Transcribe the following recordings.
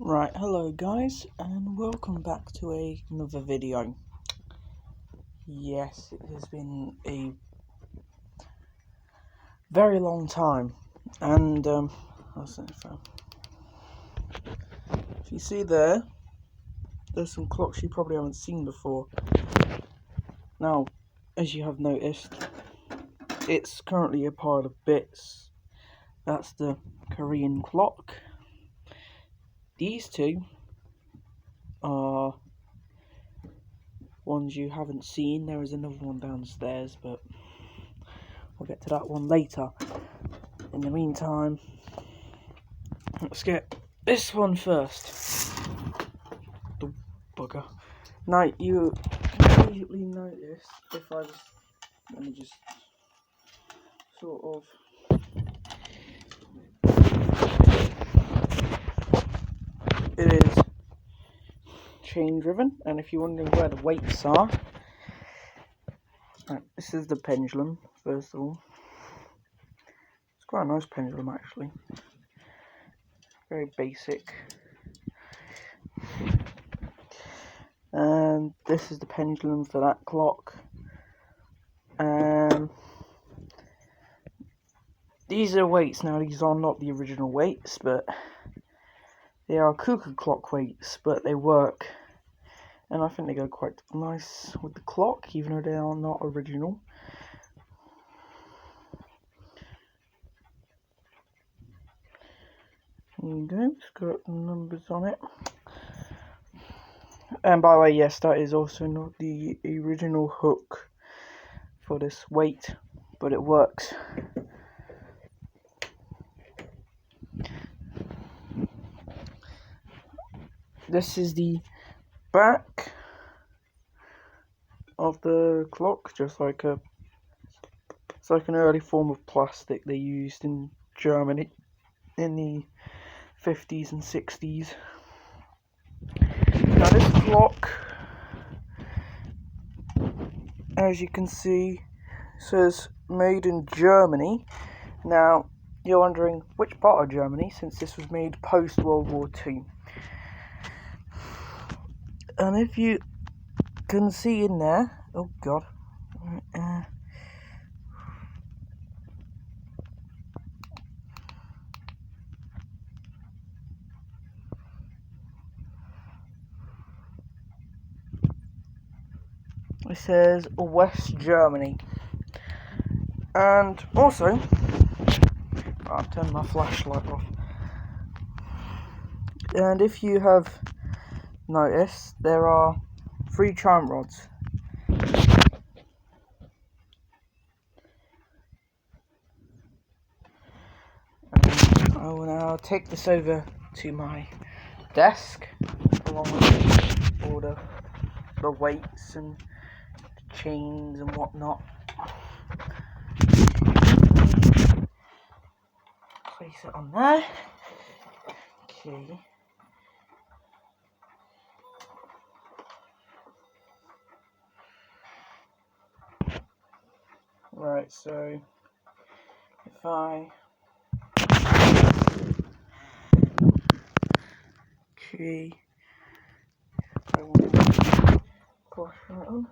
Right, hello guys, and welcome back to another video. Yes, it has been a very long time, and if you see there's some clocks you probably haven't seen before. Now, as you have noticed, it's currently a pile of bits. That's the Korean clock. These two are ones you haven't seen. There is another one downstairs, but we'll get to that one later. In the meantime, let's get this one first. The bugger. Now, you immediately notice if I just, let me just sort of, it is chain driven, and if you're wondering where the weights are, right, this is the pendulum, first of all. It's quite a nice pendulum actually, very basic. And this is the pendulum for that clock. These are weights. Now, these are not the original weights, but they are cuckoo clock weights, but they work, and I think they go quite nice with the clock, even though they are not original. There you go, it's got numbers on it. And by the way, yes, that is also not the original hook for this weight, but it works. This is the back of the clock, just like it's like an early form of plastic they used in Germany in the 50s and 60s. Now this clock, as you can see, says made in Germany. Now you're wondering which part of Germany, since this was made post World War II. And if you can see in there, oh god, it says West Germany. And also, I'll turn my flashlight off. And if you have noticed, there are 3 chime rods. And I will now take this over to my desk, along with all the weights and chains and whatnot. Place it on there. Okay. Right, so if I want to push that on.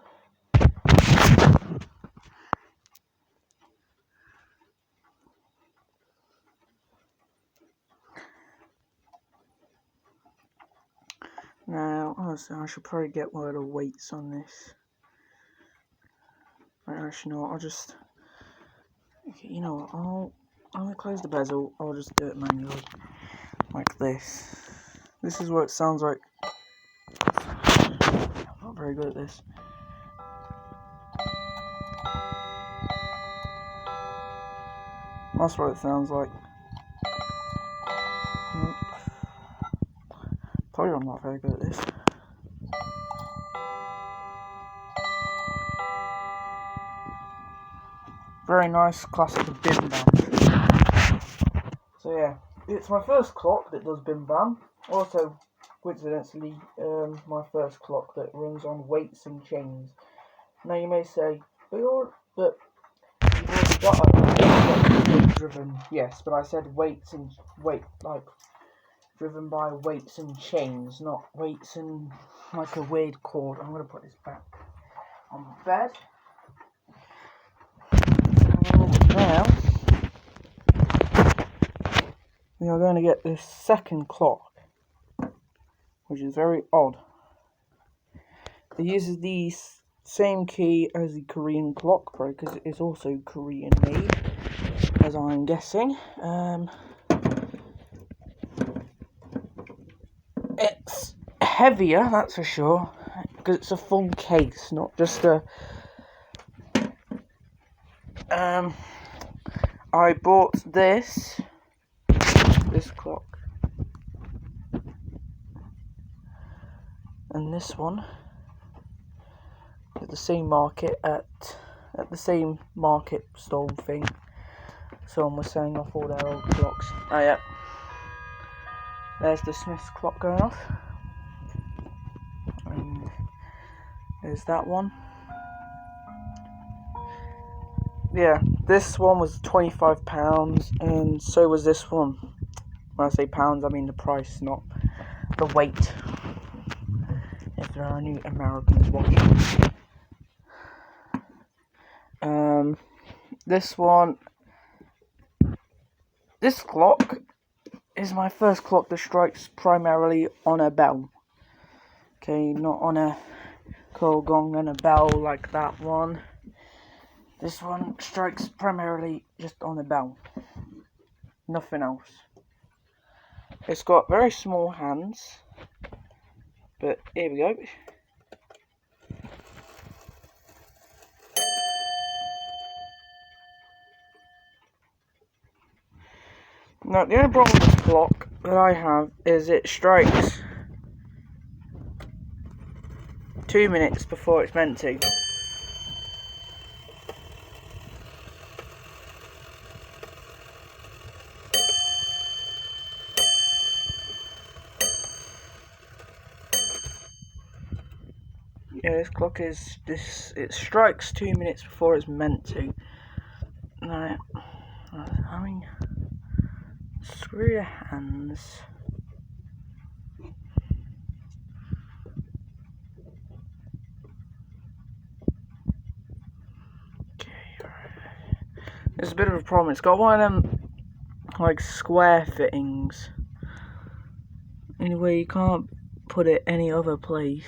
Now, honestly, I should probably get one of the weights on this. Right, actually, no, I'll just. Okay, you know what? I'm gonna close the bezel. I'll just do it manually, like this. This is what it sounds like. I'm not very good at this. That's what it sounds like. Told you I'm not very good at this. Very nice, classic bim bam. So yeah, it's my first clock that does bim bam. Also, coincidentally, my first clock that runs on weights and chains. Now you may say, but you've already got a weight driven. Yes, but I said weights and weight, like driven by weights and chains, not weights and like a weird cord. I'm going to put this back on the bed. And now we are going to get this second clock, which is very odd. It uses the same key as the Korean clock, probably because it is also Korean made, as I'm guessing. It's heavier, that's for sure, because it's a full case, not just a... I bought this clock, and this one at the same market, at the same market stall thing. Someone was selling off all their old clocks. Oh yeah, there's the Smith's clock going off, and there's that one. Yeah, this one was £25, and so was this one. When I say pounds, I mean the price, not the weight. If there are any Americans watching. This clock is my first clock that strikes primarily on a bell. Okay, not on a coil gong and a bell like that one. This one strikes primarily just on a bell. Nothing else. It's got very small hands, but here we go. Now, the only problem with this clock that I have is it strikes 2 minutes before it's meant to. Yeah, this clock it strikes 2 minutes before it's meant to. Now, I mean, screw your hands. Okay, there's a bit of a problem. It's got one of them like square fittings. Anyway, you can't put it any other place.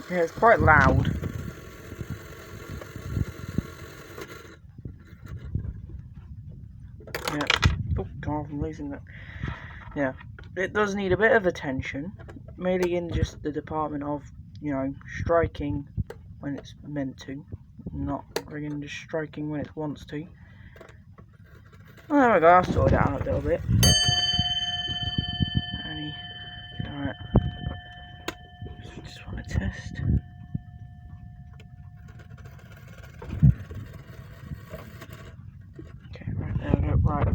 Yeah, it's quite loud. Yeah. Oh God, I'm losing that. Yeah. It does need a bit of attention. Mainly in just the department of, you know, striking when it's meant to. Not friggin' just striking when it wants to. Oh, there we go, I've sorted it out a little bit. Alright. Just want to test. Okay, right, there we go. Right.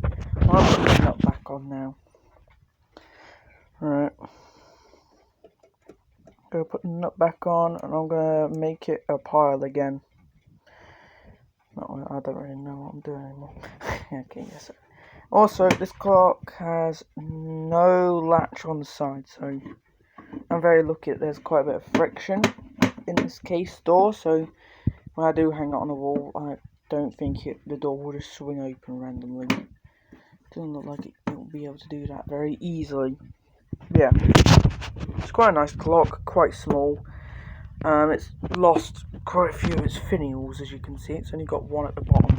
I'll put the nut back on now. Right. Gonna put the nut back on, and I'm gonna make it a pile again. No, I don't really know what I'm doing anymore. Okay, yes. Also, this clock has no latch on the side, so I'm very lucky that there's quite a bit of friction in this case door, so when I do hang it on the wall, I don't think the door will just swing open randomly. Doesn't look like it will be able to do that very easily. Yeah. It's quite a nice clock, quite small. It's lost quite a few of its finials, as you can see. It's only got one at the bottom.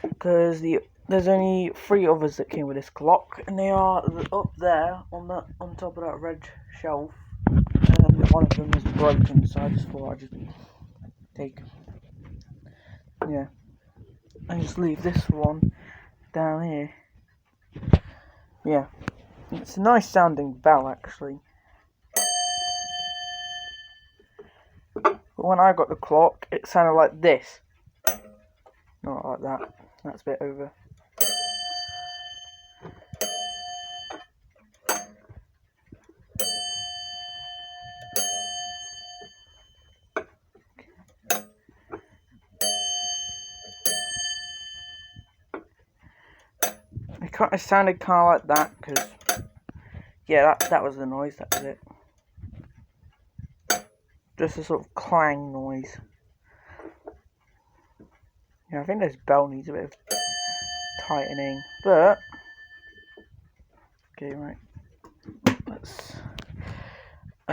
Because there's only 3 others that came with this clock, and they are up there on top of that red shelf. And one of them is broken, so I just thought I'd just take, yeah, and just leave this one down here. Yeah, it's a nice sounding bell actually. But when I got the clock, it sounded like this. Not like that. That's a bit over. It sounded kind of like that, because, yeah, that was the noise, that was it. Just a sort of clang noise. Yeah, I think this bell needs a bit of tightening, but, okay, right.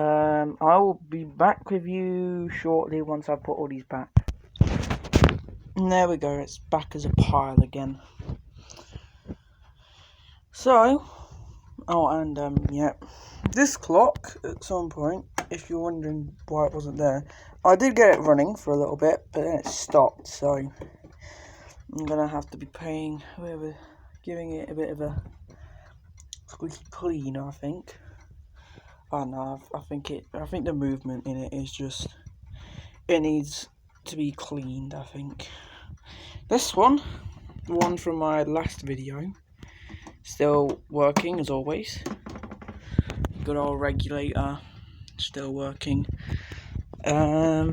I will be back with you shortly once I've put all these back. And there we go, it's back as a pile again. So, yeah, this clock, at some point, if you're wondering why it wasn't there, I did get it running for a little bit, but then it stopped, so I'm gonna have to be giving it a bit of a squeaky clean, I think. I don't know, I think the movement in it is just, it needs to be cleaned, I think. This one, the one from my last video, still working as always. Good old regulator, still working. Yeah,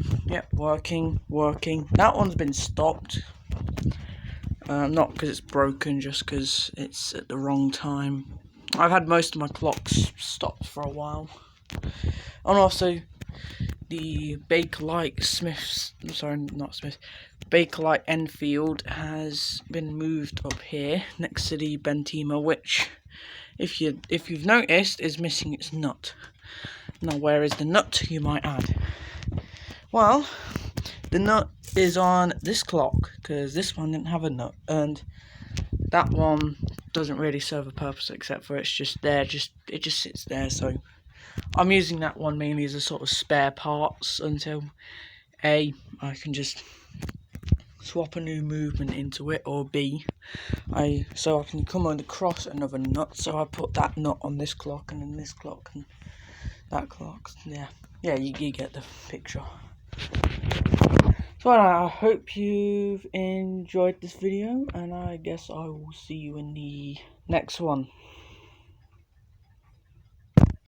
working. That one's been stopped. Not because it's broken, just because it's at the wrong time. I've had most of my clocks stopped for a while. And also, the Bakelite Bakelite Enfield has been moved up here next to the Bentima, which, if you've noticed, is missing its nut. Now, where is the nut, you might add? Well, the nut is on this clock, because this one didn't have a nut, and that one doesn't really serve a purpose except for it's just there, it just sits there. So I'm using that one mainly as a sort of spare parts until A, I can just swap a new movement into it, or B, so I can come across another nut. So I put that nut on this clock, and then this clock, and that clock. Yeah, you get the picture. So I hope you've enjoyed this video, and I guess I will see you in the next one.